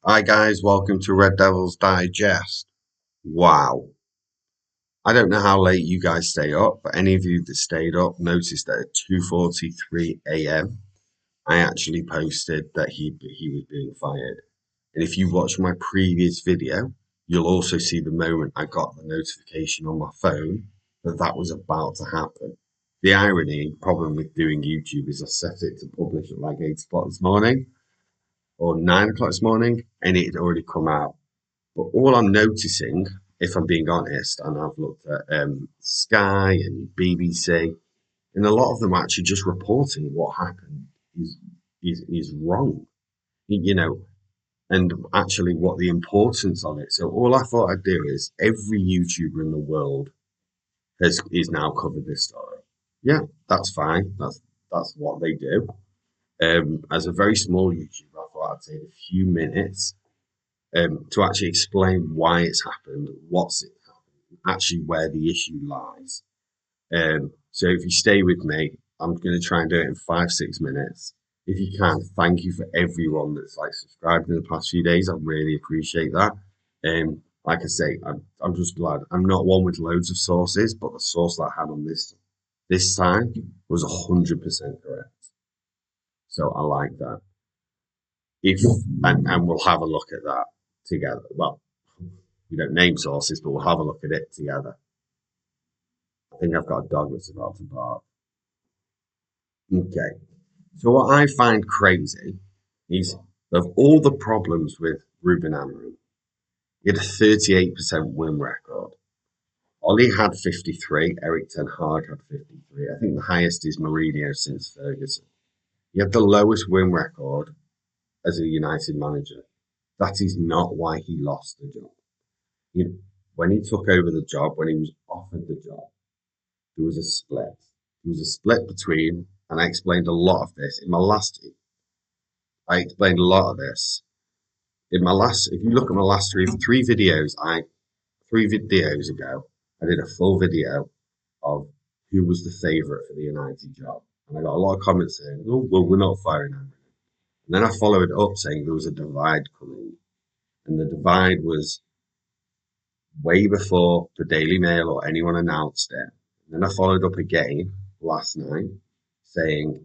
Hi guys, welcome to Red Devils Digest. Wow. I don't know how late you guys stay up, but any of you that stayed up noticed that at 2:43 a.m. I actually posted that he was being fired. And if you watch my previous video, you'll also see the moment I got the notification on my phone that that was about to happen. The irony, problem with doing YouTube is I set it to publish at like 8 o'clock this morning or 9 o'clock this morning, and it had already come out. But all I'm noticing, if I'm being honest, and I've looked at Sky and BBC, and a lot of them are actually just reporting what happened is is wrong, you know, and actually what the importance of it. So all I thought I'd do is every YouTuber in the world has is now covered this story. Yeah, that's fine. That's what they do. As a very small YouTuber, I thought I'd take a few minutes to actually explain why it's happened, what's it happened, actually where the issue lies. So if you stay with me, I'm going to try and do it in 5, 6 minutes. If you can, thank you for everyone that's like subscribed in the past few days. I really appreciate that. Like I say, I'm just glad I'm not one with loads of sources, but the source that I had on this time was 100% correct. So I like that. If and we'll have a look at that together. Well, we don't name sources, but we'll have a look at it together. I think I've got a dog that's about to bark. Okay. So what I find crazy is of all the problems with Ruben Amorim, he had a 38% win record. Ollie had 53, Eric Ten Hag had 53. I think the highest is Mourinho since Ferguson. He had the lowest win record as a United manager. That is not why he lost the job. He, when he took over the job, when he was offered the job, there was a split. There was a split between, and I explained a lot of this in my last. I explained a lot of this in my last. If you look at my last three videos, 3 videos ago, I did a full video of who was the favourite for the United job, and I got a lot of comments saying, "Oh, well, we're not firing him." And then I followed it up saying there was a divide coming, and the divide was way before the Daily Mail or anyone announced it. And then I followed up again last night saying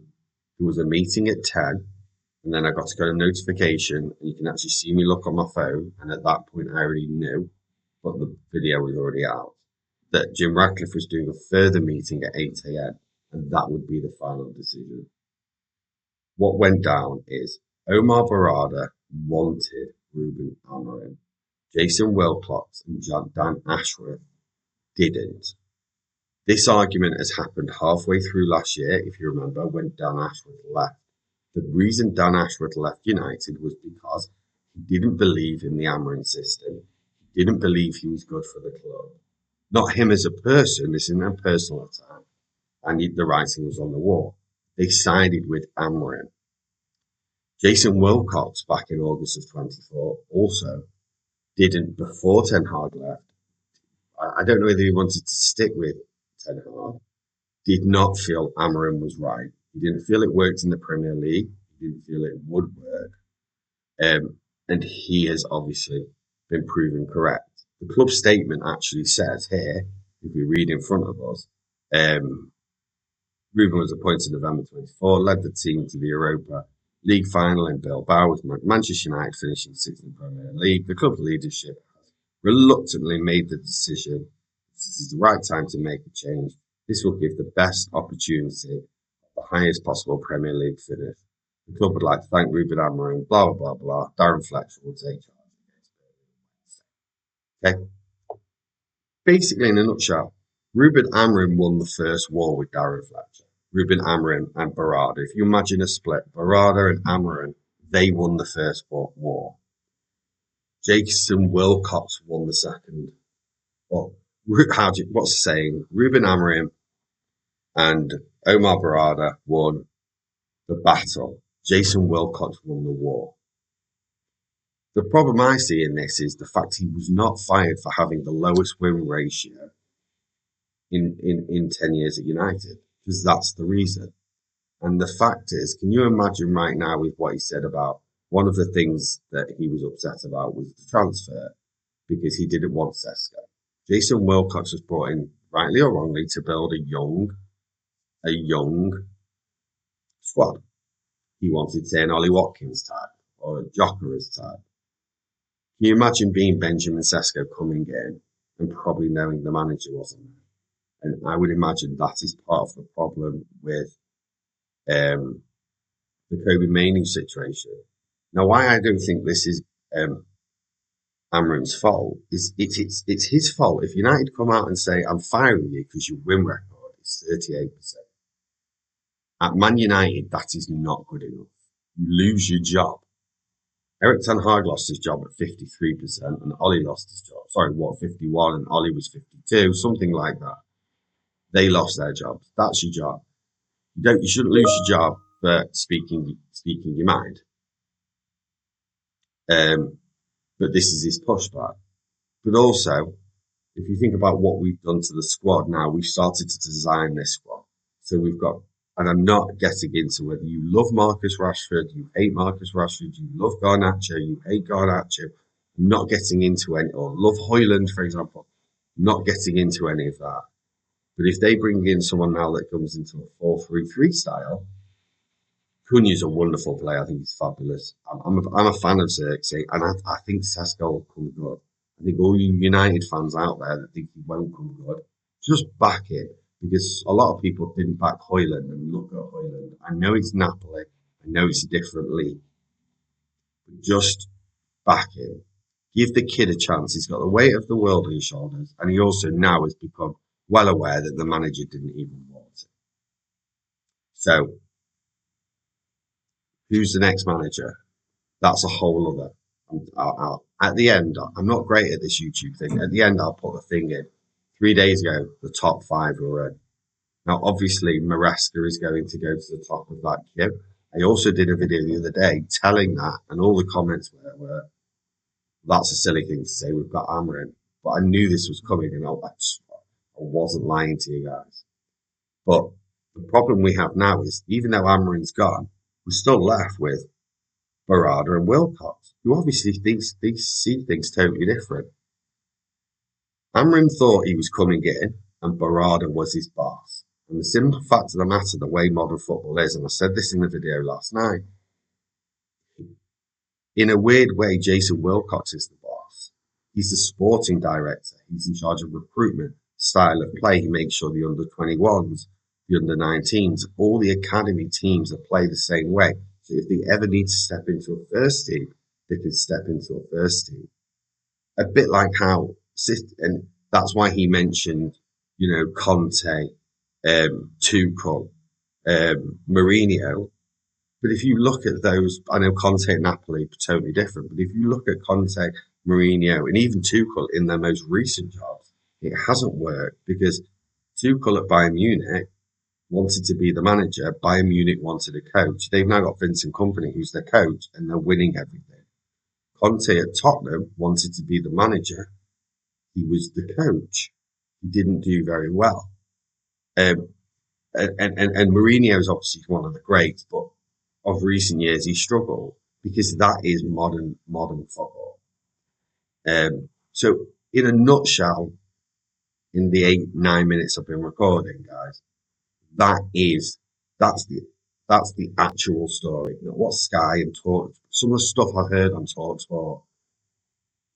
there was a meeting at 10, and then I got a notification, and you can actually see me look on my phone. And at that point, I already knew, but the video was already out, that Jim Ratcliffe was doing a further meeting at 8 a.m., and that would be the final decision. What went down is Omar Barada wanted Ruben Amorim. Jason Wilcox and Dan Ashworth didn't. This argument has happened halfway through last year, if you remember, when Dan Ashworth left. The reason Dan Ashworth left United was because he didn't believe in the Amorim system. He didn't believe he was good for the club. Not him as a person, this isn't a personal attack. And the writing was on the wall. They sided with Amorim. Jason Wilcox, back in August of 24, also didn't, before Ten Hag left. I don't know whether he wanted to stick with Ten Hag. Did not feel Amorim was right. He didn't feel it worked in the Premier League. He didn't feel it would work. And he has obviously been proven correct. The club statement actually says here, if we read in front of us, Ruben was appointed November 24, led the team to the Europa League final in Bilbao with Manchester United finishing sixth in the Premier League. The club leadership has reluctantly made the decision this is the right time to make a change. This will give the best opportunity of the highest possible Premier League finish. The club would like to thank Ruben Amorim, blah, blah, blah, blah. Darren Fletcher will take charge against Burnley. Okay? Basically, in a nutshell, Ruben Amorim won the first war with Darren Fletcher. Ruben Amorim and Barada. If you imagine a split, Barada and Amorim, they won the first war. Jason Wilcox won the second. Well, what's the saying? Ruben Amorim and Omar Barada won the battle. Jason Wilcox won the war. The problem I see in this is the fact he was not fired for having the lowest win ratio in 10 years at United, because that's the reason. And the fact is, can you imagine right now with what he said about one of the things that he was upset about was the transfer because he didn't want Sesko. Jason Wilcox was brought in, rightly or wrongly, to build a young squad. He wanted, say, an Ollie Watkins type or a Jokeris type. Can you imagine being Benjamin Sesko coming in and probably knowing the manager wasn't there? And I would imagine that is part of the problem with the Kobe Mainoo situation. Now, why I don't think this is Amorim's fault is it's his fault. If United come out and say, I'm firing you because your win record is 38%. At Man United, that is not good enough. You lose your job. Eric Ten Hag lost his job at 53% and Ollie lost his job. Sorry, 51 and Ollie was 52, something like that. They lost their jobs. That's your job. You shouldn't lose your job for speaking your mind. But this is his pushback. But also, if you think about what we've done to the squad now, we've started to design this squad. So we've got, and I'm not getting into whether you love Marcus Rashford, you hate Marcus Rashford, you love Garnacho, you hate Garnacho. I'm not getting into any, or love Højlund, for example. I'm not getting into any of that. But if they bring in someone now that comes into a 4-3-3 style, Cunha's a wonderful player. I think he's fabulous. I'm a fan of Xerxes, and I think Sesko will come good. I think all you United fans out there that think he won't come good, just back it. Because a lot of people didn't back Højlund and look at Højlund. I know it's Napoli. I know it's a different league. But just back him. Give the kid a chance. He's got the weight of the world on his shoulders. And he also now has become well aware that the manager didn't even want it. So, who's the next manager? That's a whole other. At the end, I'm not great at this YouTube thing. At the end, I'll put the thing in. 3 days ago, the top 5 were in. Now, obviously, Maresca is going to go to the top of that queue. I also did a video the other day telling that, and all the comments were that's a silly thing to say. We've got Amorim. But I knew this was coming, and I wasn't lying to you guys. But the problem we have now is, even though Amorim's gone, we're still left with Barada and Wilcox, who obviously see things totally different. Amorim thought he was coming in, and Barada was his boss. And the simple fact of the matter, the way modern football is, and I said this in the video last night, in a weird way, Jason Wilcox is the boss. He's the sporting director. He's in charge of recruitment, style of play. He makes sure the under-21s, the under-19s, all the academy teams that play the same way. So if they ever need to step into a first team, they can step into a first team. A bit like how, and that's why he mentioned, Conte, Tuchel, Mourinho. But if you look at those, I know Conte and Napoli are totally different, but if you look at Conte, Mourinho, and even Tuchel in their most recent jobs, it hasn't worked because Tuchel at Bayern Munich wanted to be the manager. Bayern Munich wanted a coach. They've now got Vincent Kompany, who's their coach, and they're winning everything. Conte at Tottenham wanted to be the manager. He was the coach. He didn't do very well. And Mourinho is obviously one of the greats, but of recent years he struggled because that is modern football. So in a nutshell, in the 8-9 minutes I've been recording, guys, that's the actual story. What Sky and Talk, some of the stuff I've heard on TalkSport,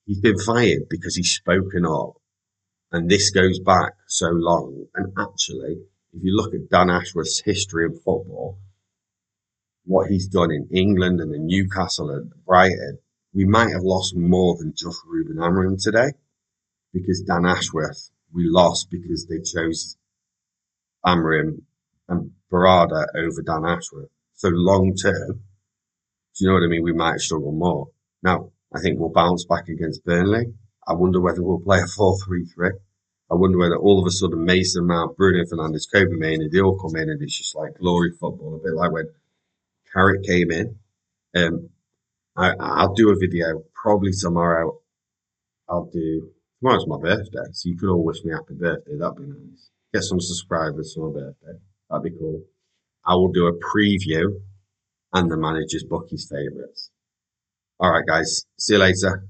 he's been fired because he's spoken up, and this goes back so long. And actually, if you look at Dan Ashworth's history of football, what he's done in England and in Newcastle and Brighton, we might have lost more than just Ruben Amorim today, because Dan Ashworth, we lost because they chose Amorim and Barada over Dan Ashworth. So long term, do you know what I mean? We might struggle more. Now, I think we'll bounce back against Burnley. I wonder whether we'll play a 4-3-3. I wonder whether all of a sudden Mason Mount, Bruno Fernandes, Kobe Mainoo, they all come in and it's just like glory football, a bit like when Carrick came in. I'll do a video probably tomorrow. Tomorrow's my birthday, so you could all wish me happy birthday. That'd be nice. Get some subscribers for my birthday. That'd be cool. I will do a preview and the manager's bookies favourites. All right, guys. See you later.